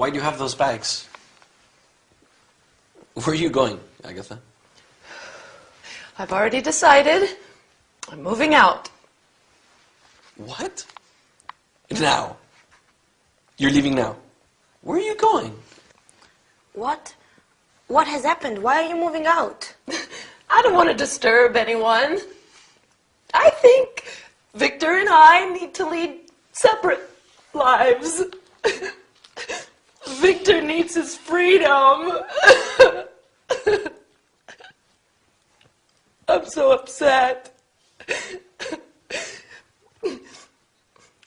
Why do you have those bags? Where are you going, Agatha? I've already decided. I'm moving out. What? Now? You're leaving now? Where are you going? What? What has happened? Why are you moving out? I don't want to disturb anyone. I think Victor and I need to lead separate lives. Victor needs his freedom. I'm so upset.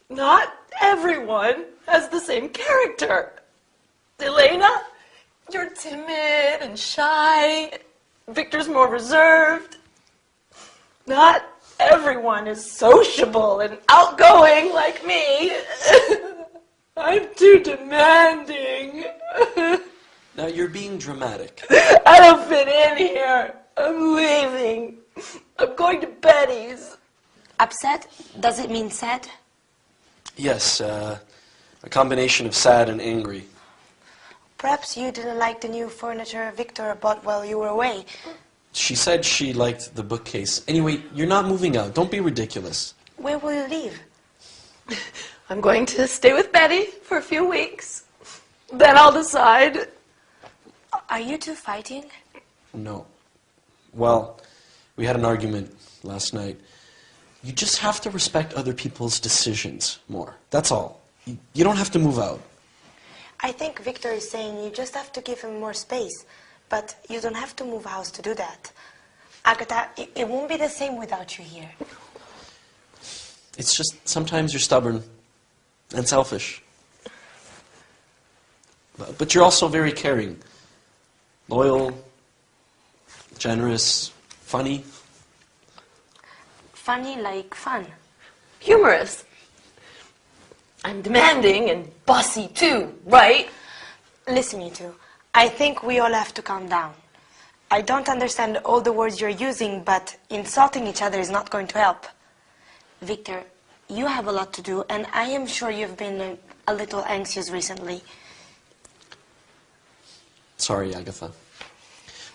Not everyone has the same character. Elena, you're timid and shy. Victor's more reserved. Not everyone is sociable and outgoing like me. I'm too demanding. Now you're being dramatic. I don't fit in here. I'm leaving. I'm going to Betty's. Upset? Does it mean sad? Yes, a combination of sad and angry. Perhaps you didn't like the new furniture Victor bought while you were away. She said she liked the bookcase. Anyway, you're not moving out. Don't be ridiculous. Where will you leave? I'm going to stay with Betty for a few weeks. Then I'll decide. Are you two fighting? No. Well, we had an argument last night. You just have to respect other people's decisions more. That's all. You don't have to move out. I think Victor is saying you just have to give him more space, but you don't have to move house to do that. Agatha, it won't be the same without you here. It's just sometimes you're stubborn and selfish. But you're also very caring, loyal, generous, funny. Funny like fun. Humorous. I'm demanding and bossy too, right? Listen, you two. I think we all have to calm down. I don't understand all the words you're using, but insulting each other is not going to help. Victor, you have a lot to do, and I am sure you've been a little anxious recently. Sorry, Agatha.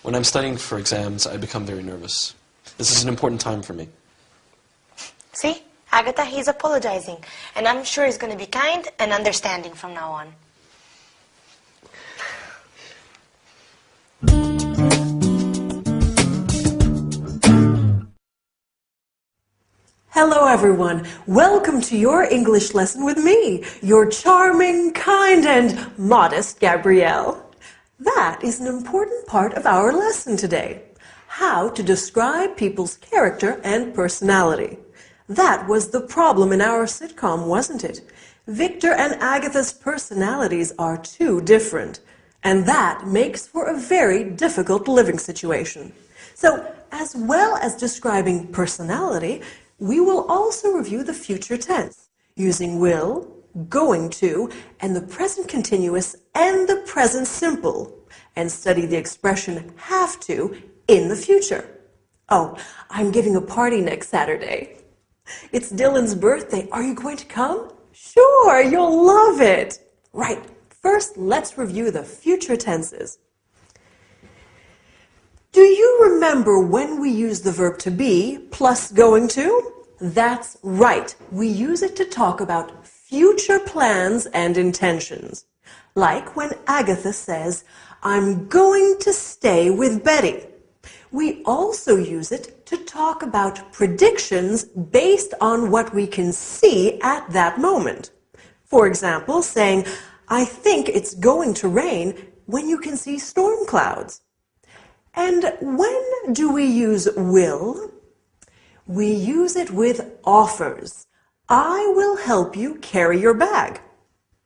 When I'm studying for exams, I become very nervous. This is an important time for me. See? Agatha, he's apologizing, and I'm sure he's going to be kind and understanding from now on. Hello everyone, welcome to your English lesson with me, your charming, kind and modest Gabrielle. That is an important part of our lesson today, how to describe people's character and personality. That was the problem in our sitcom, wasn't it? Victor and Agatha's personalities are too different, and that makes for a very difficult living situation. So, as well as describing personality, we will also review the future tense, using will, going to, and the present continuous and the present simple, and study the expression have to in the future. Oh, I'm giving a party next Saturday. It's Dylan's birthday. Are you going to come? Sure, you'll love it. Right, first let's review the future tenses. Do you remember when we use the verb to be plus going to? That's right. We use it to talk about future plans and intentions. Like when Agatha says, I'm going to stay with Betty. We also use it to talk about predictions based on what we can see at that moment. For example, saying, I think it's going to rain when you can see storm clouds. And when do we use will? We use it with offers. I will help you carry your bag.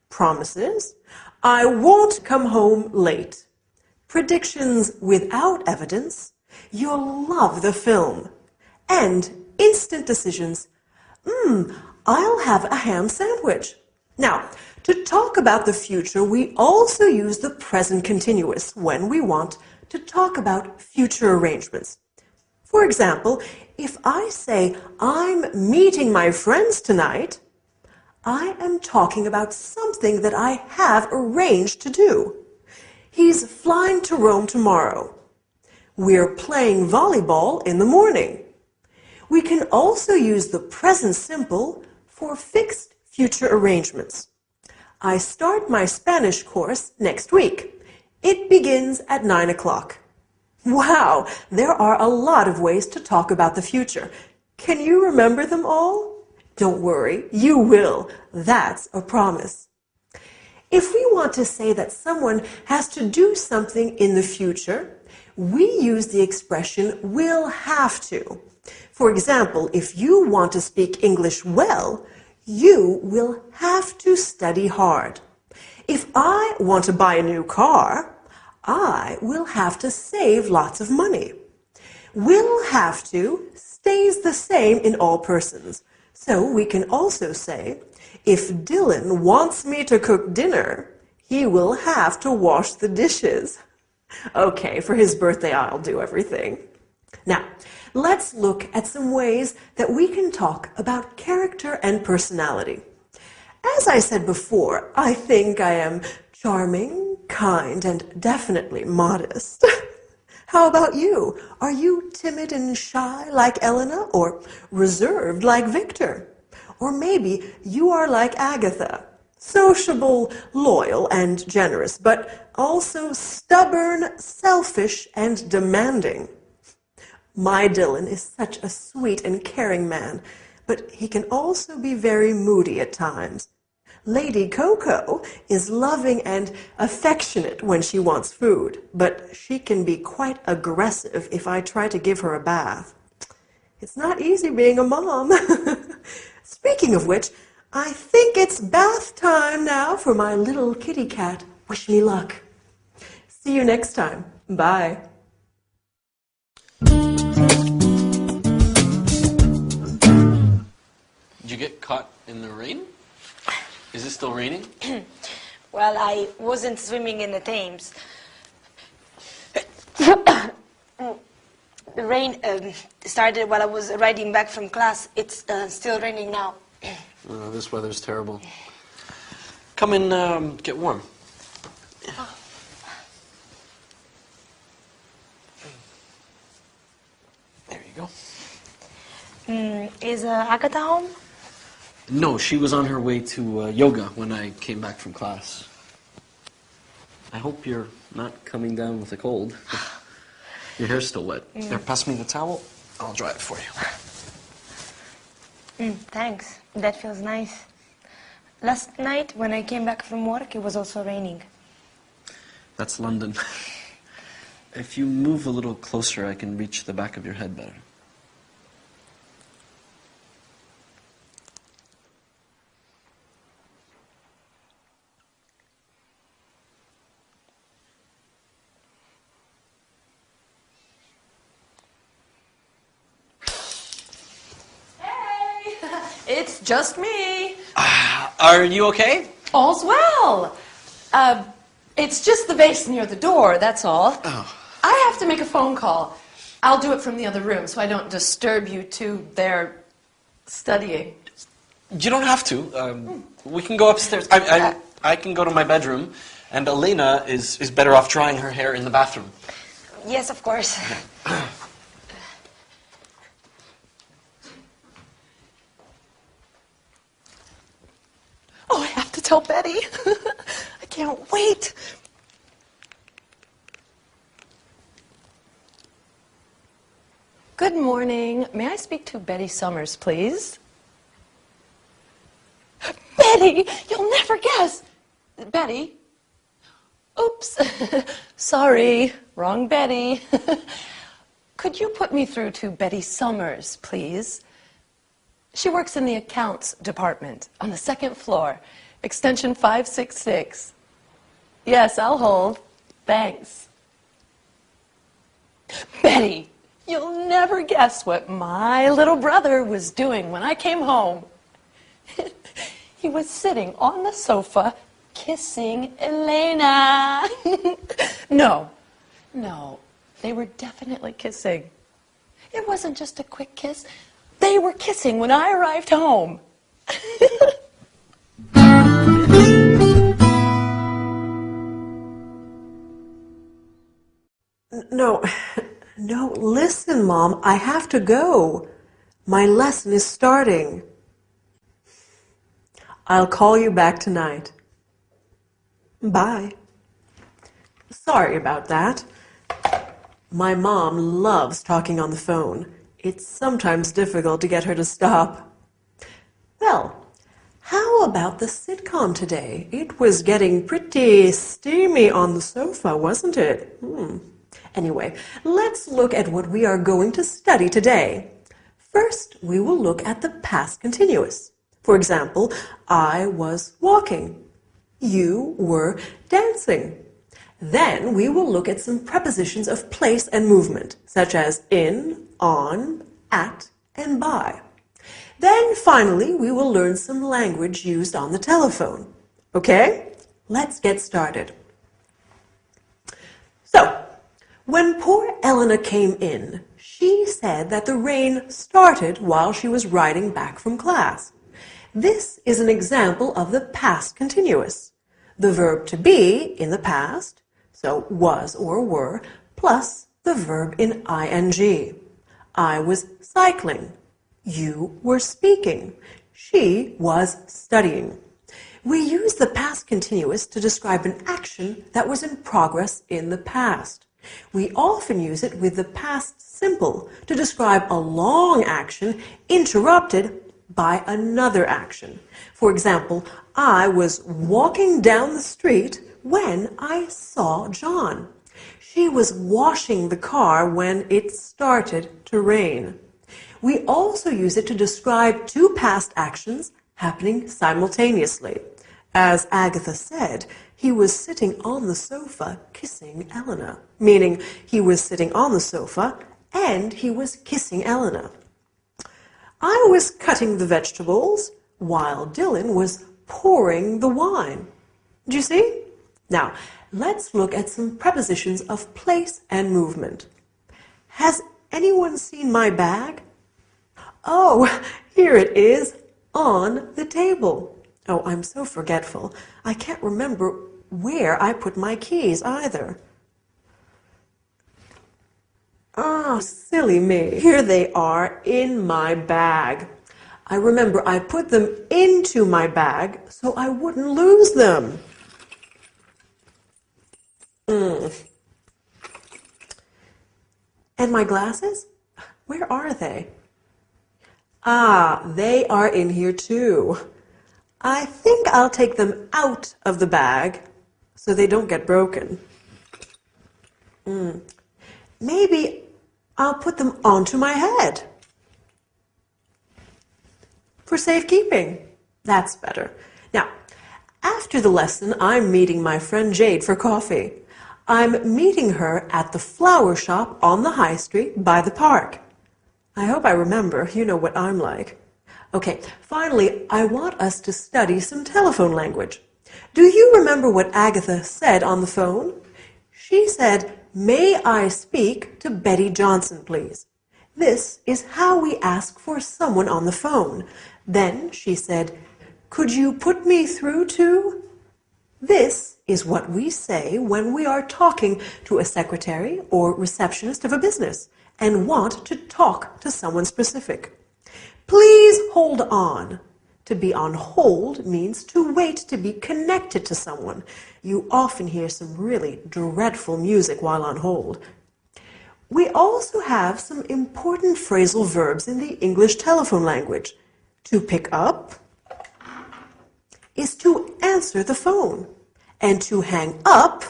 Promises. I won't come home late. Predictions without evidence. You'll love the film. And instant decisions. I'll have a ham sandwich. Now, to talk about the future, we also use the present continuous when we want to talk about future arrangements. For example, if I say, I'm meeting my friends tonight, I am talking about something that I have arranged to do. He's flying to Rome tomorrow. We're playing volleyball in the morning. We can also use the present simple for fixed future arrangements. I start my Spanish course next week. It begins at 9 o'clock. Wow, there are a lot of ways to talk about the future. Can you remember them all? Don't worry, you will. That's a promise. If we want to say that someone has to do something in the future, we use the expression will have to. For example, if you want to speak English well, you will have to study hard. If I want to buy a new car, I will have to save lots of money. Will have to stays the same in all persons. So we can also say, if Dylan wants me to cook dinner, he will have to wash the dishes. Okay, for his birthday I'll do everything. Now, let's look at some ways that we can talk about character and personality. As I said before, I think I am charming, kind, and definitely modest. How about you? Are you timid and shy like Elena, or reserved like Victor? Or maybe you are like Agatha, sociable, loyal, and generous, but also stubborn, selfish, and demanding. My Dylan is such a sweet and caring man, but he can also be very moody at times. Lady Coco is loving and affectionate when she wants food, but she can be quite aggressive if I try to give her a bath. It's not easy being a mom. Speaking of which, I think it's bath time now for my little kitty cat. Wish me luck. See you next time. Bye. Did you get caught in the rain? Is it still raining? Well, I wasn't swimming in the Thames. The rain started while I was riding back from class. It's still raining now. Oh, this weather's terrible. Come and get warm. There you go. Is Agatha home? No, she was on her way to yoga when I came back from class. I hope you're not coming down with a cold. Your hair's still wet. There, pass me the towel. I'll dry it for you. Thanks. That feels nice. Last night, when I came back from work, it was also raining. That's London. If you move a little closer, I can reach the back of your head better. It's just me. Are you okay? All's well. It's just the vase near the door, that's all. Oh. I have to make a phone call. I'll do it from the other room so I don't disturb you two there studying. You don't have to. We can go upstairs. I can go to my bedroom, and Elena is better off drying her hair in the bathroom. Yes, of course. Oh, I have to tell Betty. I can't wait. Good morning. May I speak to Betty Summers, please? Betty, you'll never guess. Betty? Oops. Sorry, wrong Betty. Could you put me through to Betty Summers, please? She works in the accounts department on the second floor, extension 566. Yes, I'll hold. Thanks. Betty, you'll never guess what my little brother was doing when I came home. He was sitting on the sofa kissing Elena. No, they were definitely kissing. It wasn't just a quick kiss. They were kissing when I arrived home. No, no, listen, Mom, I have to go. My lesson is starting. I'll call you back tonight. Bye. Sorry about that. My mom loves talking on the phone. It's sometimes difficult to get her to stop. Well, how about the sitcom today? It was getting pretty steamy on the sofa, wasn't it? Anyway, let's look at what we are going to study today. First, we will look at the past continuous. For example, I was walking. You were dancing. Then we will look at some prepositions of place and movement, such as in, on, at, and by. Then finally, we will learn some language used on the telephone. Okay? Let's get started. So, when poor Elena came in, she said that the rain started while she was riding back from class. This is an example of the past continuous. The verb to be in the past, so was or were, plus the verb in ing. I was cycling. You were speaking. She was studying. We use the past continuous to describe an action that was in progress in the past. We often use it with the past simple to describe a long action interrupted by another action. For example, I was walking down the street when I saw John. She was washing the car when it started to rain. We also use it to describe two past actions happening simultaneously. As Agatha said, he was sitting on the sofa kissing Elena, meaning he was sitting on the sofa and he was kissing Elena. I was cutting the vegetables while Dylan was pouring the wine. Do you see? Now, let's look at some prepositions of place and movement. Has anyone seen my bag? Oh, here it is on the table. Oh, I'm so forgetful. I can't remember where I put my keys either. Oh, silly me. Here they are in my bag. I remember I put them into my bag so I wouldn't lose them. And my glasses? Where are they? Ah, they are in here too. I think I'll take them out of the bag so they don't get broken. Maybe I'll put them onto my head. For safekeeping. That's better. Now, after the lesson, I'm meeting my friend Jade for coffee. I'm meeting her at the flower shop on the high street by the park. I hope I remember. You know what I'm like. Okay, finally, I want us to study some telephone language. Do you remember what Agatha said on the phone? She said, "May I speak to Betty Johnson, please?" This is how we ask for someone on the phone. Then she said, "Could you put me through to?" This is what we say when we are talking to a secretary or receptionist of a business and want to talk to someone specific. Please hold on. To be on hold means to wait to be connected to someone. You often hear some really dreadful music while on hold. We also have some important phrasal verbs in the English telephone language. To pick up is to answer the phone, and to hang up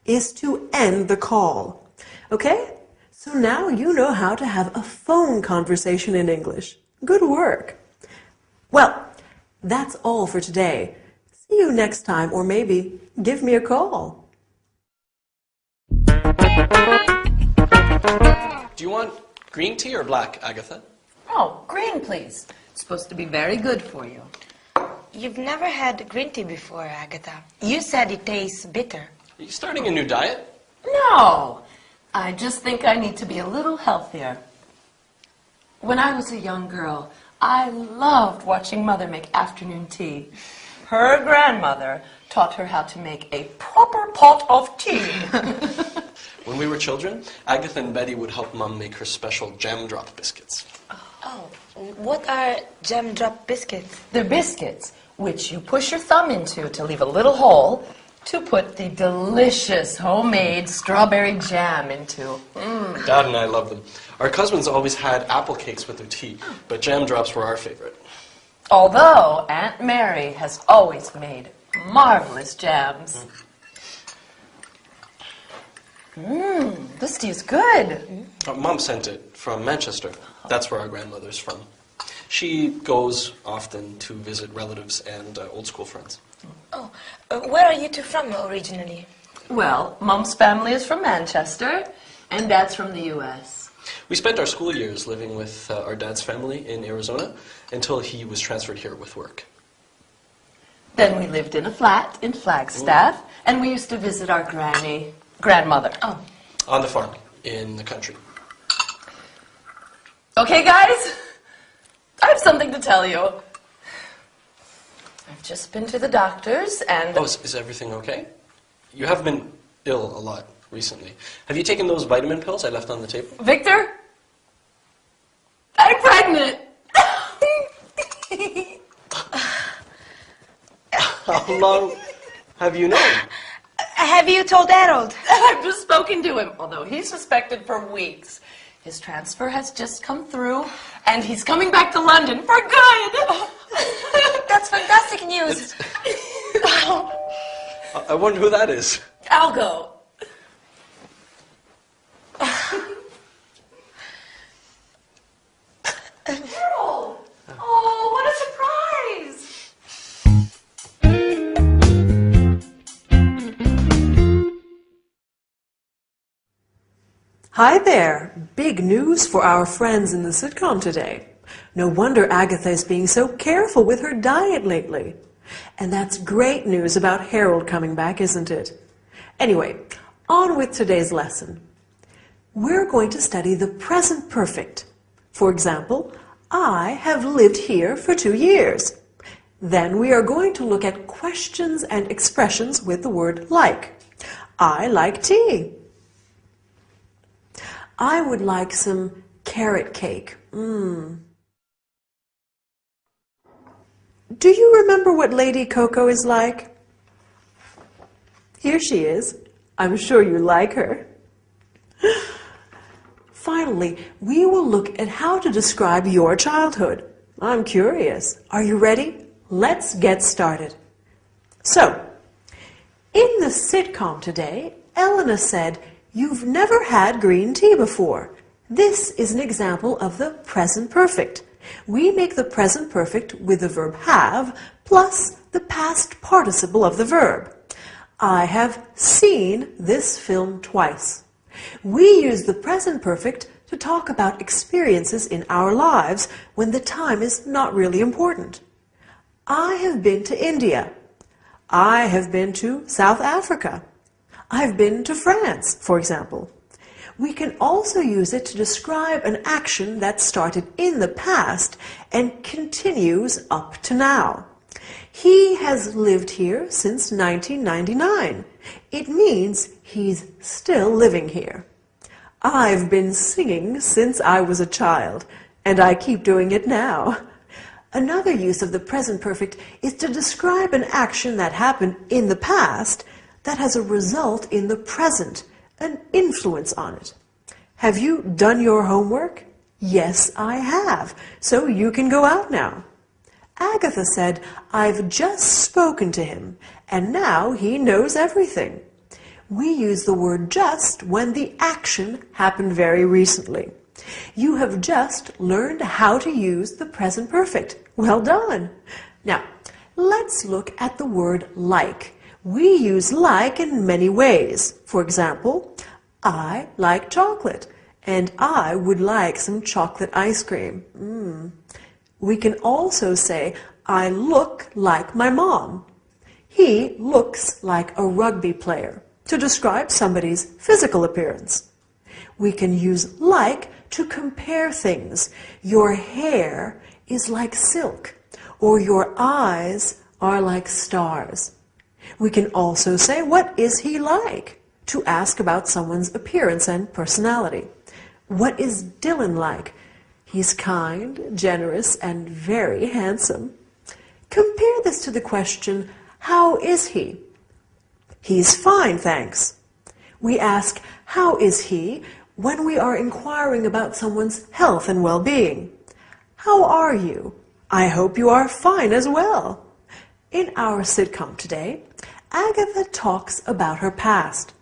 is to end the call. Okay? So now you know how to have a phone conversation in English. Good work. Well, that's all for today. See you next time, or maybe give me a call. Do you want green tea or black, Agatha? Oh, green, please. It's supposed to be very good for you. You've never had green tea before, Agatha. You said it tastes bitter. Are you starting a new diet? No, I just think I need to be a little healthier. When I was a young girl, I loved watching Mother make afternoon tea. Her grandmother taught her how to make a proper pot of tea. When we were children, Agatha and Betty would help Mum make her special jam drop biscuits. Oh, what are jam drop biscuits? They're biscuits, which you push your thumb into to leave a little hole to put the delicious homemade strawberry jam into. Dad and I love them. Our cousins always had apple cakes with their tea, but jam drops were our favorite. Although Aunt Mary has always made marvelous jams. This tea is good. Mum sent it from Manchester. That's where our grandmother's from. She goes often to visit relatives and old school friends. Oh, where are you two from originally? Well, Mum's family is from Manchester, and Dad's from the U.S. We spent our school years living with our dad's family in Arizona until he was transferred here with work. Then we lived in a flat in Flagstaff, and we used to visit our grandmother. Oh. On the farm, in the country. Okay, guys, I have something to tell you. I've just been to the doctor's and... Oh, is everything okay? You have been ill a lot recently. Have you taken those vitamin pills I left on the table? Victor, I'm pregnant. How long have you known? Have you told Harold? I've just spoken to him, although he's suspected for weeks. His transfer has just come through, and he's coming back to London for good. That's fantastic news. I wonder who that is. I'll go. Harold! Oh, what a surprise! Hi there! Big news for our friends in the sitcom today. No wonder Agatha is being so careful with her diet lately. And that's great news about Harold coming back, isn't it? Anyway, on with today's lesson. We're going to study the present perfect. For example, I have lived here for 2 years. Then we are going to look at questions and expressions with the word like. I like tea. I would like some carrot cake. Do you remember what Lady Coco is like? Here she is. I'm sure you like her. Finally, we will look at how to describe your childhood. I'm curious. Are you ready? Let's get started. So, in the sitcom today, Elena said, "You've never had green tea before." This is an example of the present perfect. We make the present perfect with the verb have plus the past participle of the verb. I have seen this film twice. We use the present perfect to talk about experiences in our lives when the time is not really important. I have been to India. I have been to South Africa. I've been to France, for example. We can also use it to describe an action that started in the past and continues up to now. He has lived here since 1999. It means he's still living here. I've been singing since I was a child, and I keep doing it now. Another use of the present perfect is to describe an action that happened in the past that has a result in the present, an influence on it. Have you done your homework? Yes, I have. So you can go out now. Agatha said, I've just spoken to him, and now he knows everything. We use the word just when the action happened very recently. You have just learned how to use the present perfect. Well done. Now, let's look at the word like. We use like in many ways. For example, I like chocolate, and I would like some chocolate ice cream. We can also say, I look like my mom. He looks like a rugby player, to describe somebody's physical appearance. We can use like to compare things. Your hair is like silk, or your eyes are like stars. We can also say, what is he like? to ask about someone's appearance and personality. What is Dylan like? He's kind, generous, and very handsome. Compare this to the question, how is he? He's fine, thanks. We ask, how is he, when we are inquiring about someone's health and well-being. How are you? I hope you are fine as well. In our sitcom today, Agatha talks about her past.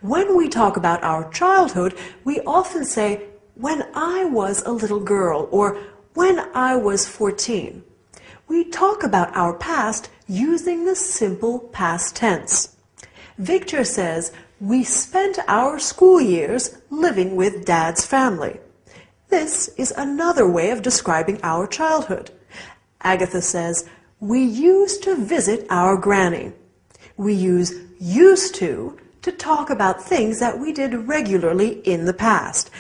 When we talk about our childhood, we often say, when I was a little girl, or when I was 14. We talk about our past using the simple past tense. Victor says, we spent our school years living with Dad's family. This is another way of describing our childhood. Agatha says, we used to visit our granny. We use used to talk about things that we did regularly in the past.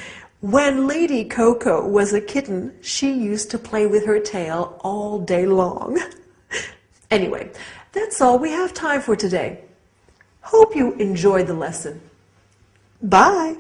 When Lady Coco was a kitten, she used to play with her tail all day long. Anyway, that's all we have time for today. Hope you enjoyed the lesson. Bye!